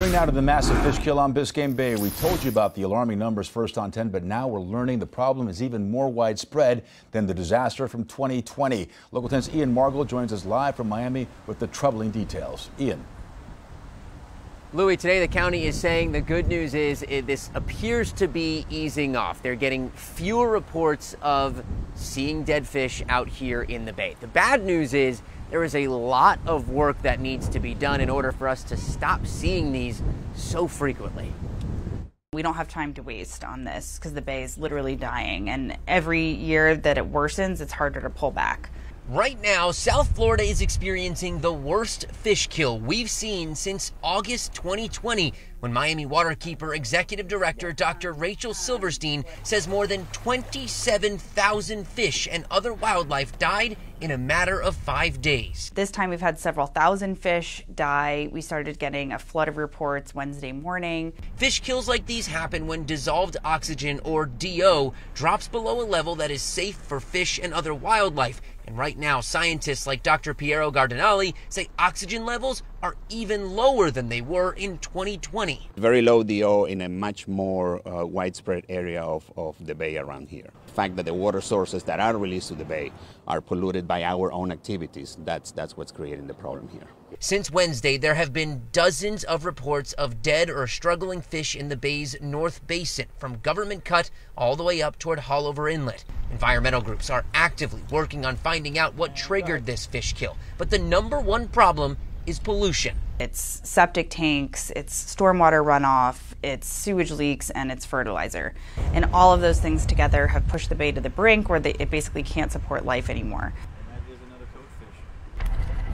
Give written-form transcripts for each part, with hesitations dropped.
Turning now to the massive fish kill on Biscayne Bay. We told you about the alarming numbers first on 10, but now we're learning the problem is even more widespread than the disaster from 2020. Local 10's Ian Margol joins us live from Miami with the troubling details. Ian. Louis, today the county is saying the good news is this appears to be easing off. They're getting fewer reports of seeing dead fish out here in the bay. The bad news is there is a lot of work that needs to be done in order for us to stop seeing these so frequently. We don't have time to waste on this because the bay is literally dying, and every year that it worsens, it's harder to pull back. Right now, South Florida is experiencing the worst fish kill we've seen since August 2020, when Miami Waterkeeper Executive Director Dr. Rachel Silverstein says more than 27,000 fish and other wildlife died in a matter of 5 days. This time we've had several thousand fish die. We started getting a flood of reports Wednesday morning. Fish kills like these happen when dissolved oxygen, or DO, drops below a level that is safe for fish and other wildlife. And right now, scientists like Dr. Piero Gardinali say oxygen levels are even lower than they were in 2020. Very low DO in a much more widespread area of the bay around here. The fact that the water sources that are released to the bay are polluted by our own activities, that's what's creating the problem here. Since Wednesday, there have been dozens of reports of dead or struggling fish in the bay's North Basin, from Government Cut all the way up toward Haulover Inlet. Environmental groups are actively working on finding out what triggered this fish kill. But the #1 problem is pollution. It's septic tanks, it's stormwater runoff, it's sewage leaks, and it's fertilizer. And all of those things together have pushed the bay to the brink where it basically can't support life anymore.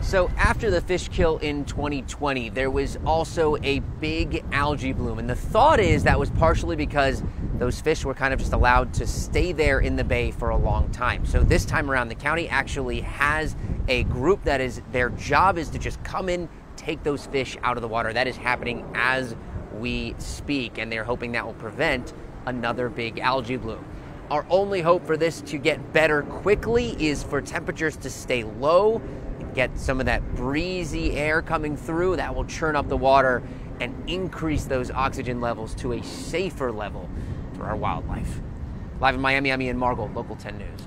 So after the fish kill in 2020, there was also a big algae bloom. And the thought is that was partially because those fish were kind of just allowed to stay there in the bay for a long time. So this time around, the county actually has a group that is, their job is to just come in, take those fish out of the water. That is happening as we speak, and they're hoping that will prevent another big algae bloom. Our only hope for this to get better quickly is for temperatures to stay low, get some of that breezy air coming through that will churn up the water and increase those oxygen levels to a safer level for our wildlife. Live in Miami, I'm Ian Margol, Local 10 News.